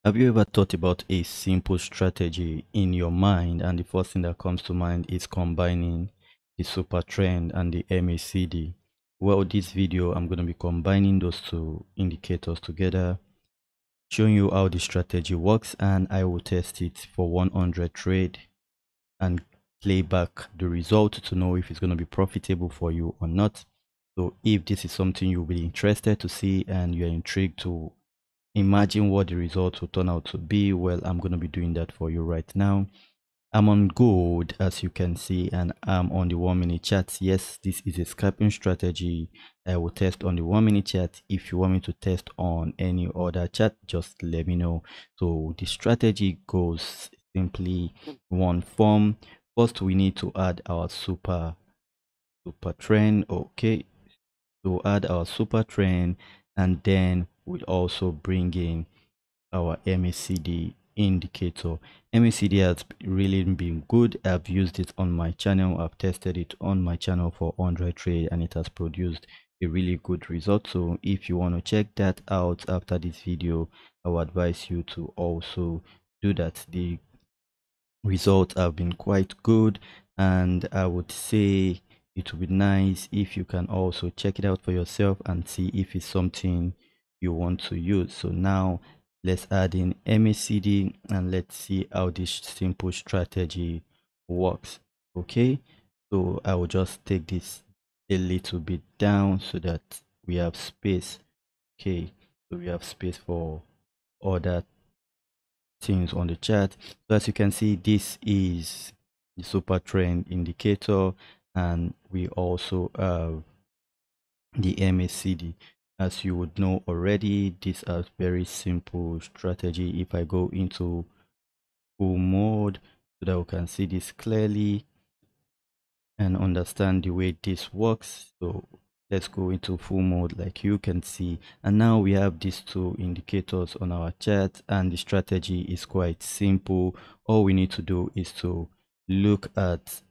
Have you ever thought about a simple strategy in your mind, and the first thing that comes to mind is combining the SuperTrend and the MACD? Well, this video I'm going to be combining those two indicators together, showing you how the strategy works, and I will test it for 100 trade and play back the result to know if it's going to be profitable for you or not. So if this is something you'll be interested to see and you're intrigued to imagine what the results will turn out to be, well, I'm going to be doing that for you right now. I'm on gold, as you can see, and I'm on the 1 minute chart. Yes, this is a scalping strategy. I will test on the 1 minute chart. If you want me to test on any other chart, just let me know. So the strategy goes simply one form. First, we need to add our super trend. Okay, to add our super trend, and then we'll also bring in our MACD indicator. MACD has really been good. I've used it on my channel. I've tested it on my channel for 100 trade and it has produced a really good result. So if you want to check that out after this video, I would advise you to also do that. The results have been quite good, and I would say it would be nice if you can also check it out for yourself and see if it's something you want to use. So now let's add in MACD and let's see how this simple strategy works. Okay, so I will just take this a little bit down so that we have space. Okay, so we have space for other things on the chart. So as you can see, this is the super trend indicator, and we also have the MACD. As you would know already, this is very simple strategy. If I go into full mode so that we can see this clearly and understand the way this works. So let's go into full mode like you can see, and now we have these two indicators on our chart, and the strategy is quite simple. All we need to do is to look at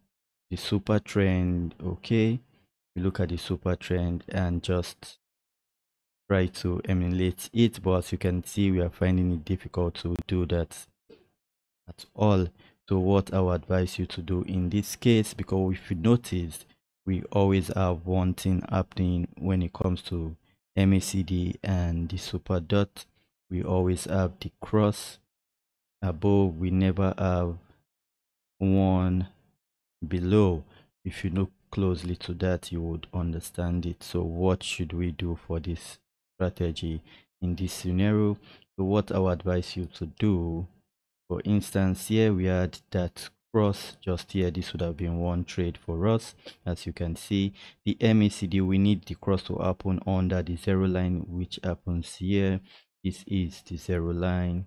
the super trend. Okay, we look at the super trend and just try to emulate it, but as you can see, we are finding it difficult to do that at all. So what I would advise you to do in this case, because if you notice, we always have one thing happening when it comes to MACD and the super dot. We always have the cross above. We never have one below. If you look closely to that, you would understand it. So what should we do for this strategy in this scenario? So what I would advise you to do, for instance, here we had that cross just here. This would have been one trade for us. As you can see, the MACD, we need the cross to happen under the zero line, which happens here. This is the zero line.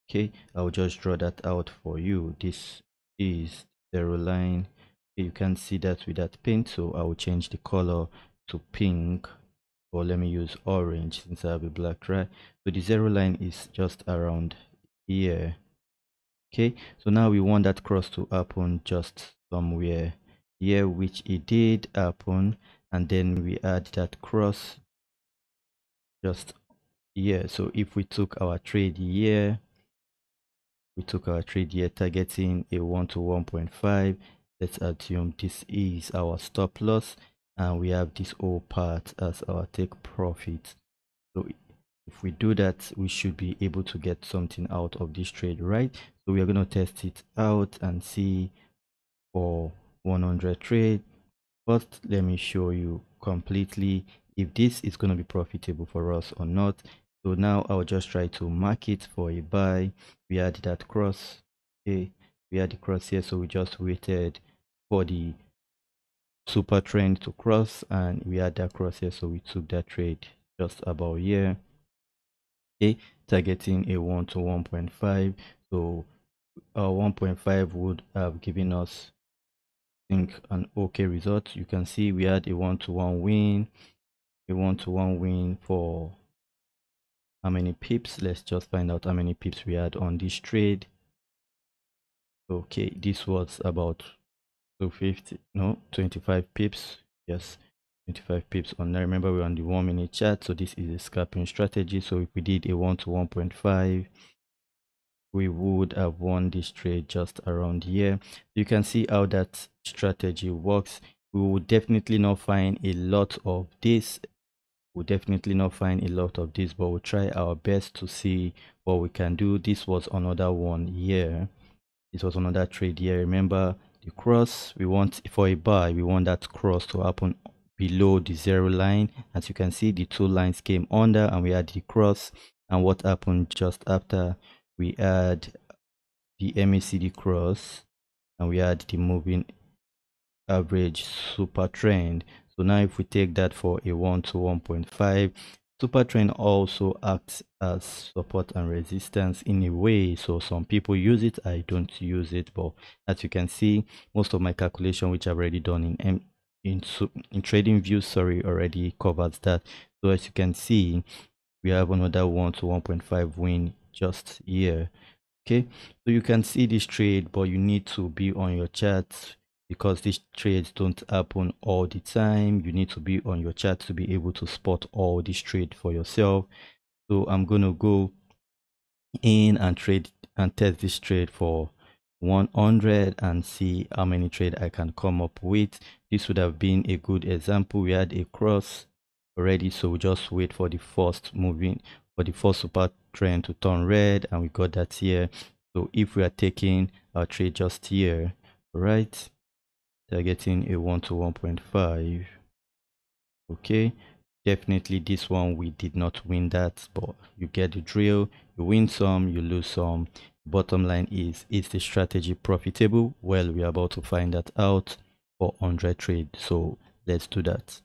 Okay, I'll just draw that out for you. This is zero line. You can see that with that paint, so I will change the color to pink, or let me use orange since I have a black, right? So the zero line is just around here. Okay, so now we want that cross to happen just somewhere here, which it did happen, and then we add that cross just here. So if we took our trade here, targeting a 1 to 1.5. Let's assume this is our stop loss, and we have this whole part as our take profit. So if we do that, we should be able to get something out of this trade, right? So we are going to test it out and see for 100 trade. First, let me show you completely if this is going to be profitable for us or not. So now I'll just try to mark it for a buy. We had that cross. Okay, we had the cross here, so we just waited for the super trend to cross, and we had that cross here, so we took that trade just about here. Okay, targeting a 1 to 1.5. So our 1.5 would have given us, I think, an okay result. You can see we had a 1-to-1 win, for how many pips. Let's just find out how many pips we had on this trade. Okay, this was about 25 pips. Yes, 25 pips on there. Remember, we're on the 1 minute chart, so this is a scalping strategy. So if we did a 1 to 1.5, we would have won this trade just around here. You can see how that strategy works. We will definitely not find a lot of this. We'll definitely not find a lot of this, but we'll try our best to see what we can do. This was another one here. This was another trade here. Remember the cross, we want for a buy, we want that cross to happen below the zero line. As you can see, the two lines came under and we had the cross. And what happened just after? We had the MACD cross and we had the moving average super trend. So now if we take that for a 1 to 1.5, super trend also acts as support and resistance in a way. So some people use it, I don't use it, but as you can see, most of my calculation which I've already done in TradingView, sorry, already covers that. So as you can see, we have another 1 to 1.5 win just here. Okay, so you can see this trade, but you need to be on your charts because these trades don't happen all the time. You need to be on your chart to be able to spot all this trade for yourself. So I'm gonna go in and trade and test this trade for 100 and see how many trade I can come up with. This would have been a good example. We had a cross already, so we just wait for the first moving, for the first super trend to turn red, and we got that here. So if we are taking our trade just here, right, they're getting a 1 to 1.5. okay, definitely this one we did not win that, but you get the drill. You win some, you lose some. Bottom line is the strategy profitable? Well, we're about to find that out for 100 trade, so let's do that.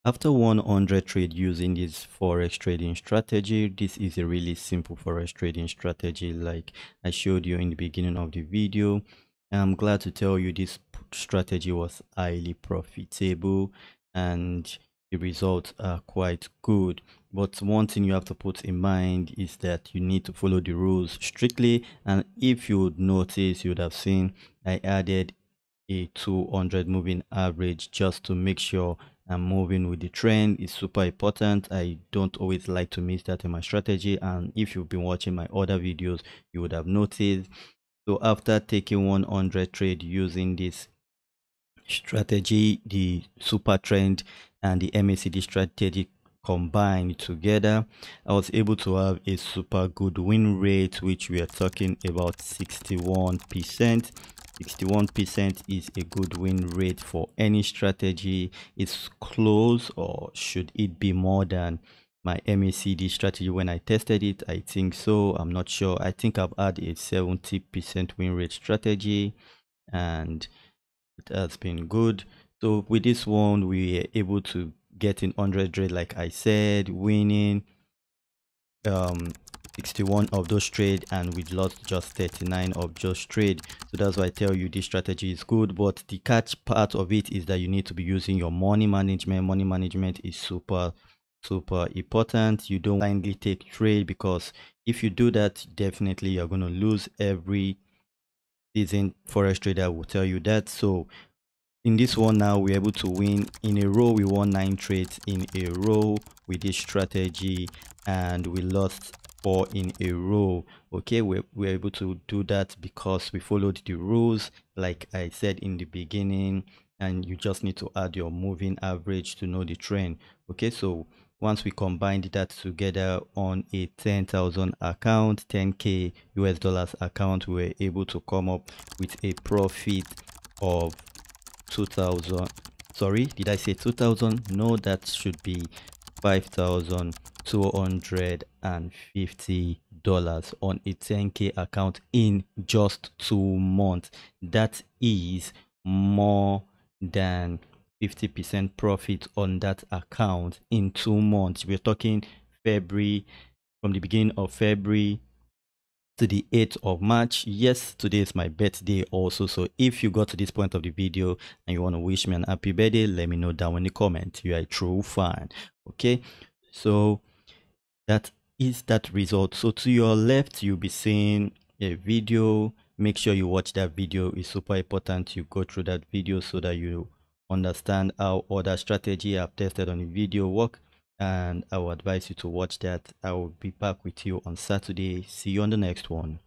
After 100 trade using this forex trading strategy, this is a really simple forex trading strategy like I showed you in the beginning of the video. I'm glad to tell you this strategy was highly profitable and the results are quite good. But one thing you have to put in mind is that you need to follow the rules strictly, and if you would notice, you would have seen I added a 200 moving average just to make sure I'm moving with the trend. Is super important. I don't always like to miss that in my strategy, and if you've been watching my other videos you would have noticed. So after taking 100 trade using this strategy, the super trend and the MACD strategy combined together, I was able to have a super good win rate, which we are talking about 61%. 61% is a good win rate for any strategy. It's close, or should it be more than my MACD strategy when I tested it? I think so. I'm not sure. I think I've had a 70% win rate strategy and it has been good. So with this one we are able to get in 100 trade, like I said, winning 61 of those trade, and we lost just 39 of those trade. So that's why I tell you this strategy is good, but the catch part of it is that you need to be using your money management. Money management is super important. You don't blindly take trade, because if you do that, definitely you're going to lose. Every seasoned forex trader will tell you that. So in this one now, we're able to win in a row. We won 9 trades in a row with this strategy, and we lost 4 in a row. Okay, we're able to do that because we followed the rules like I said in the beginning, and you just need to add your moving average to know the trend. Okay, so once we combined that together on a 10,000 account, 10k US dollars account, we were able to come up with a profit of 2000. Sorry, did I say 2000? No, that should be $5,250 on a 10k account in just 2 months. That is more than 50% profit on that account in 2 months. We're talking February, from the beginning of February to the 8th of March. Yes, today is my birthday also. So if you got to this point of the video and you want to wish me an happy birthday, let me know down in the comment. You are a true fan. Okay, so that is that result. So to your left, you'll be seeing a video. Make sure you watch that video. It's super important you go through that video so that you understand how other strategy I've tested on the video work, and I will advise you to watch that. I will be back with you on Saturday. See you on the next one.